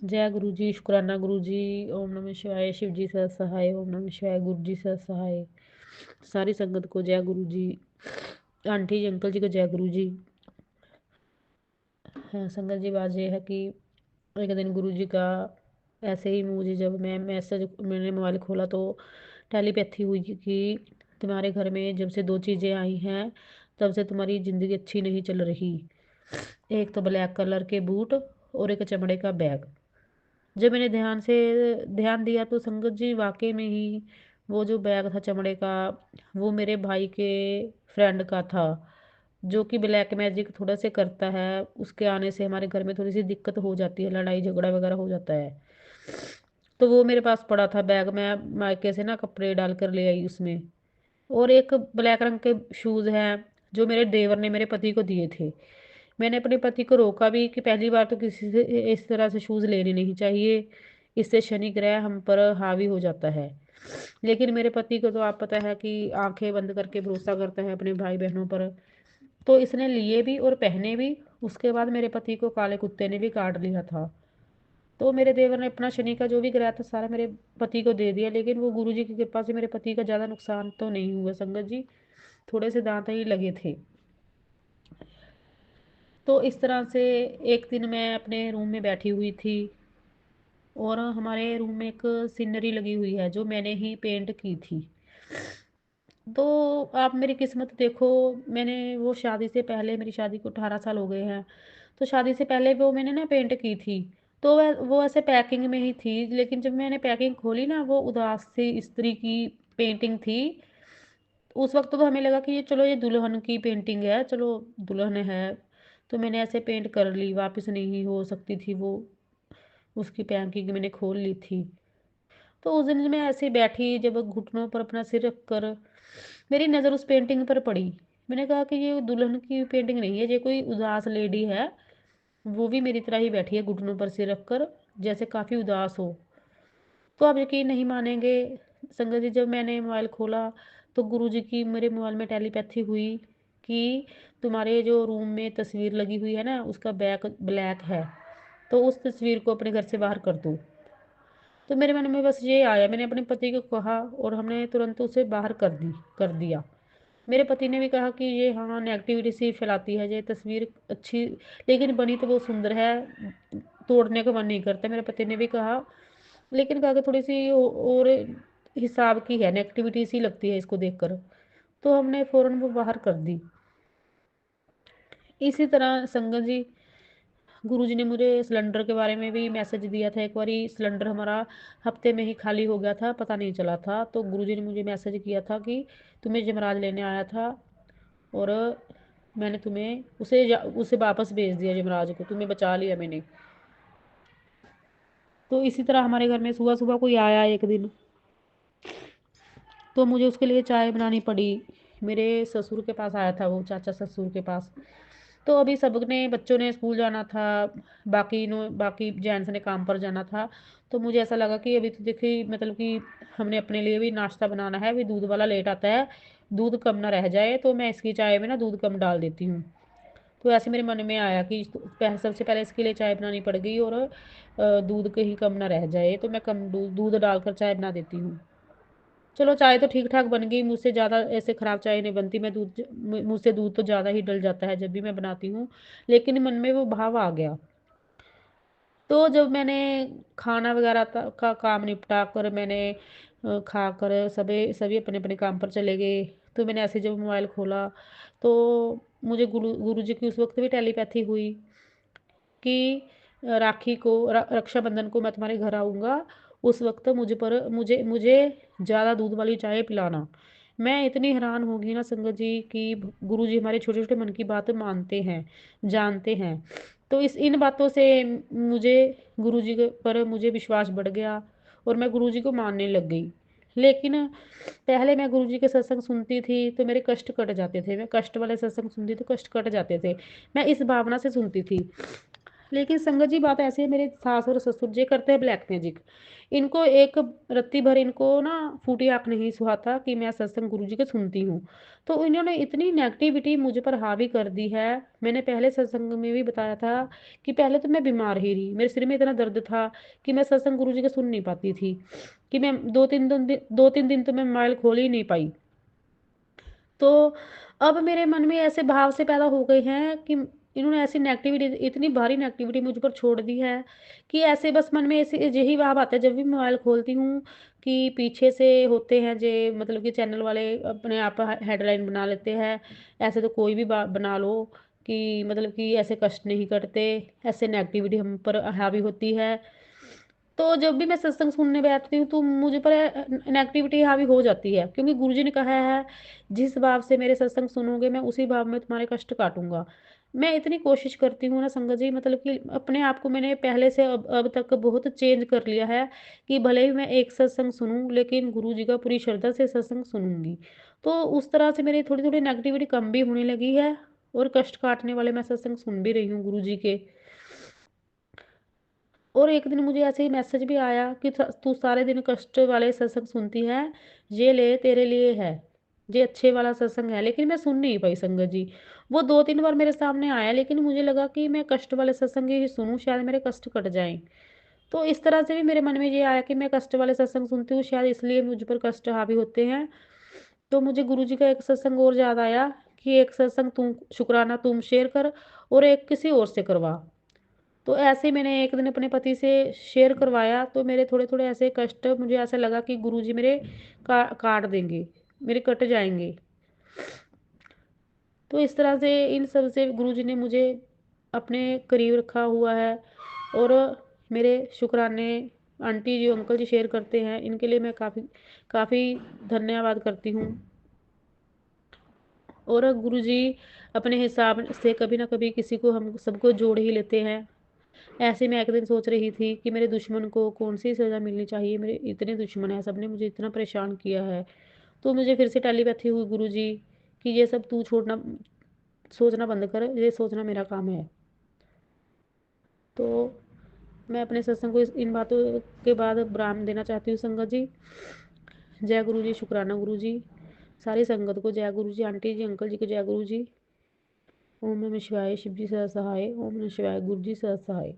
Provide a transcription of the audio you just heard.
जय गुरु जी, शुक्राना गुरु जी। ओम नमः शिवाय। शिव जी सत सहाय। ओम नमः शिवाय। गुरु जी सत सहाय। सारी संगत को जय गुरु जी। आंटी जी अंकल जी को जय गुरु जी। हाँ संगत जी, बात ये है कि एक दिन गुरु जी का ऐसे ही मुझे जब मैंने मोबाइल खोला तो टेलीपैथी हुई कि तुम्हारे घर में जब से दो चीज़ें आई हैं तब से तुम्हारी ज़िंदगी अच्छी नहीं चल रही। एक तो ब्लैक कलर के बूट और एक चमड़े का बैग। जब मैंने ध्यान दिया तो संगत जी वाकई में ही वो जो बैग था चमड़े का, वो मेरे भाई के फ्रेंड का था, जो कि ब्लैक मैजिक थोड़ा से करता है। उसके आने से हमारे घर में थोड़ी सी दिक्कत हो जाती है, लड़ाई झगड़ा वगैरह हो जाता है। तो वो मेरे पास पड़ा था बैग, मैं मायके से ना कपड़े डाल कर ले आई उसमें। और एक ब्लैक रंग के शूज़ हैं जो मेरे देवर ने मेरे पति को दिए थे। मैंने अपने पति को रोका भी कि पहली बार तो किसी से इस तरह से शूज़ लेने नहीं चाहिए, इससे शनि ग्रह हम पर हावी हो जाता है। लेकिन मेरे पति को तो आप पता है कि आंखें बंद करके भरोसा करता है अपने भाई बहनों पर। तो इसने लिए भी और पहने भी। उसके बाद मेरे पति को काले कुत्ते ने भी काट लिया था। तो मेरे देवर ने अपना शनि का जो भी ग्रह था सारा मेरे पति को दे दिया, लेकिन वो गुरु जी की कृपा से मेरे पति का ज़्यादा नुकसान तो नहीं हुआ संगत जी। थोड़े से दांत ही लगे थे। तो इस तरह से एक दिन मैं अपने रूम में बैठी हुई थी और हमारे रूम में एक सीनरी लगी हुई है जो मैंने ही पेंट की थी। तो आप मेरी किस्मत देखो, मैंने वो शादी से पहले, मेरी शादी को 18 साल हो गए हैं, तो शादी से पहले वो मैंने ना पेंट की थी। तो वो ऐसे पैकिंग में ही थी, लेकिन जब मैंने पैकिंग खोली ना, वो उदास सी स्त्री की पेंटिंग थी। उस वक्त तो हमें लगा कि ये चलो ये दुल्हन की पेंटिंग है, चलो दुल्हन है। तो मैंने ऐसे पेंट कर ली, वापस नहीं हो सकती थी वो, उसकी पैकिंग मैंने खोल ली थी। तो उस दिन मैं ऐसे ही बैठी, जब घुटनों पर अपना सिर रख कर मेरी नज़र उस पेंटिंग पर पड़ी। मैंने कहा कि ये दुल्हन की पेंटिंग नहीं है, ये कोई उदास लेडी है। वो भी मेरी तरह ही बैठी है घुटनों पर सिर रख कर, जैसे काफ़ी उदास हो। तो आप यकीन नहीं मानेंगे संगत जी, जब मैंने मोबाइल खोला तो गुरुजी की मेरे मोबाइल में टेलीपैथी हुई कि तुम्हारे जो रूम में तस्वीर लगी हुई है ना, उसका बैक ब्लैक है, तो उस तस्वीर को अपने घर से बाहर कर दो। तो मेरे मन में बस ये आया, मैंने अपने पति को कहा और हमने तुरंत उसे बाहर कर दिया। मेरे पति ने भी कहा कि ये हाँ नेगेटिविटी सी फैलाती है ये तस्वीर अच्छी, लेकिन बनी तो बहुत सुंदर है, तोड़ने का मन नहीं करता। मेरे पति ने भी कहा, लेकिन कहा कि थोड़ी सी और हिसाब की है, नेगेटिविटी सी लगती है इसको देखकर। तो हमने फ़ौरन वो बाहर कर दी। इसी तरह संगत जी, गुरुजी ने मुझे सिलेंडर के बारे में भी मैसेज दिया था। एक बारी सिलेंडर हमारा हफ्ते में ही खाली हो गया था, पता नहीं चला था। तो गुरुजी ने मुझे मैसेज किया था कि तुम्हें जमराज लेने आया था और मैंने तुम्हें उसे वापस भेज दिया, यमराज को तुम्हें बचा लिया मैंने। तो इसी तरह हमारे घर में सुबह सुबह कोई आया एक दिन, तो मुझे उसके लिए चाय बनानी पड़ी। मेरे ससुर के पास आया था वो, चाचा ससुर के पास। तो अभी सबने बच्चों ने स्कूल जाना था, बाकी जेंट्स ने काम पर जाना था। तो मुझे ऐसा लगा कि अभी तो देखिए मतलब कि हमने अपने लिए भी नाश्ता बनाना है, अभी दूध वाला लेट आता है, दूध कम ना रह जाए, तो मैं इसकी चाय में ना दूध कम डाल देती हूँ। तो ऐसे मेरे मन में आया कि सबसे पहले इसके लिए चाय बनानी पड़ गई, और दूध कहीं कम ना रह जाए, तो मैं कम दूध डालकर चाय बना देती हूँ। चलो चाय तो ठीक ठाक बन गई, मुझसे ज़्यादा ऐसे ख़राब चाय नहीं बनती। मुझसे दूध तो ज़्यादा ही डल जाता है जब भी मैं बनाती हूँ, लेकिन मन में वो भाव आ गया। तो जब मैंने खाना वगैरह का काम निपटा कर मैंने खाकर सभी सभी अपने अपने काम पर चले गए। तो मैंने ऐसे जब मोबाइल खोला तो मुझे गुरु जी की उस वक्त भी टेलीपैथी हुई कि राखी को रक्षाबंधन को मैं तुम्हारे घर आऊँगा, उस वक्त मुझे मुझे ज़्यादा दूध वाली चाय पिलाना। मैं इतनी हैरान हो गई ना संगत जी कि गुरु जी हमारे छोटे छोटे मन की बात मानते हैं, जानते हैं। तो इस इन बातों से मुझे गुरु जी पर मुझे विश्वास बढ़ गया और मैं गुरु जी को मानने लग गई। लेकिन पहले मैं गुरु जी के सत्संग सुनती थी तो मेरे कष्ट कट जाते थे, मैं कष्ट वाले सत्संग सुनती तो कष्ट कट जाते थे, मैं इस भावना से सुनती थी। लेकिन संगत जी बात ऐसी है, मेरे सास और ससुर जी करते हैं ब्लैक मैजिक। इनको एक रत्ती भर इनको ना फूटी आँख नहीं सुहाता कि मैं सत्संग गुरु जी के सुनती हूँ। तो इन्होंने इतनी नेगेटिविटी मुझ पर हावी कर दी है। मैंने पहले सत्संग में भी बताया था कि पहले तो मैं बीमार ही रही। मेरे सिर में इतना दर्द था कि मैं सत्संग गुरु जी के सुन नहीं पाती थी, कि मैं 2-3 दिन तो मैं मोबाइल खोल ही नहीं पाई। तो अब मेरे मन में ऐसे भाव से पैदा हो गए हैं कि इन्होंने ऐसी नेगेटिविटी, इतनी भारी नेगेटिविटी मुझ पर छोड़ दी है कि ऐसे बस मन में ऐसे यही भाव आता है जब भी मोबाइल खोलती हूँ कि पीछे से होते हैं जे, मतलब कि चैनल वाले अपने आप हेडलाइन बना लेते हैं, ऐसे तो कोई भी बना लो कि मतलब कि ऐसे कष्ट नहीं करते, ऐसे नेगेटिविटी हम पर हावी होती है। तो जब भी मैं सत्संग सुनने बैठती हूँ तो मुझ पर नेगेटिविटी हावी हो जाती है, क्योंकि गुरुजी ने कहा है जिस भाव से मेरे सत्संग सुनोगे मैं उसी भाव में तुम्हारे कष्ट काटूंगा। मैं इतनी कोशिश करती हूँ ना संगत जी, मतलब कि अपने आप को मैंने पहले से अब तक बहुत चेंज कर लिया है कि भले ही मैं एक सत्संग सुनूं लेकिन गुरु जी का पूरी श्रद्धा से सत्संग सुनूंगी। तो उस तरह से मेरी थोड़ी थोड़ी नेगेटिविटी कम भी होने लगी है, और कष्ट काटने वाले मैं सत्संग सुन भी रही हूँ गुरु जी के। और एक दिन मुझे ऐसे ही मैसेज भी आया कि तू सारे दिन कष्ट वाले सत्संग सुनती है, ये ले तेरे लिए है, ये अच्छे वाला सत्संग है। लेकिन मैं सुन नहीं पाई संगत जी। वो 2-3 बार मेरे सामने आया, लेकिन मुझे लगा कि मैं कष्ट वाले सत्संग ही सुनूं, शायद मेरे कष्ट कट जाएं। तो इस तरह से भी मेरे मन में ये आया कि मैं कष्ट वाले सत्संग सुनती हूँ, शायद इसलिए मुझ पर कष्ट हावी होते हैं। तो मुझे गुरु जी का एक सत्संग और याद आया कि एक सत्संग तुम शुक्राना तुम शेयर कर और एक किसी और से करवा। तो ऐसे ही मैंने एक दिन अपने पति से शेयर करवाया, तो मेरे थोड़े थोड़े ऐसे कष्ट, मुझे ऐसा लगा कि गुरुजी मेरे काट देंगे, मेरे कट जाएंगे। तो इस तरह से इन सब से गुरुजी ने मुझे अपने करीब रखा हुआ है। और मेरे शुक्राने आंटी जी अंकल जी शेयर करते हैं, इनके लिए मैं काफ़ी काफ़ी धन्यवाद करती हूँ। और गुरुजी अपने हिसाब से कभी ना कभी किसी को हम सबको जोड़ ही लेते हैं। ऐसे में एक दिन सोच रही थी कि मेरे दुश्मन को कौन सी सज़ा मिलनी चाहिए, मेरे इतने दुश्मन हैं, सबने मुझे इतना परेशान किया है। तो मुझे फिर से टेलीपैथी हुई गुरुजी कि ये सब तू छोड़ना, सोचना बंद कर, ये सोचना मेरा काम है। तो मैं अपने सत्संग को इन बातों के बाद विराम देना चाहती हूँ संगत जी। जय गुरु जी, शुक्राना गुरु जी, सारी संगत को जय गुरु जी, आंटी जी अंकल जी को जय गुरु जी। ओम नमः शिवाय, शिव जी सदा सहाय, ओम नमः शिवाय, गुरु जी सदा सहाय।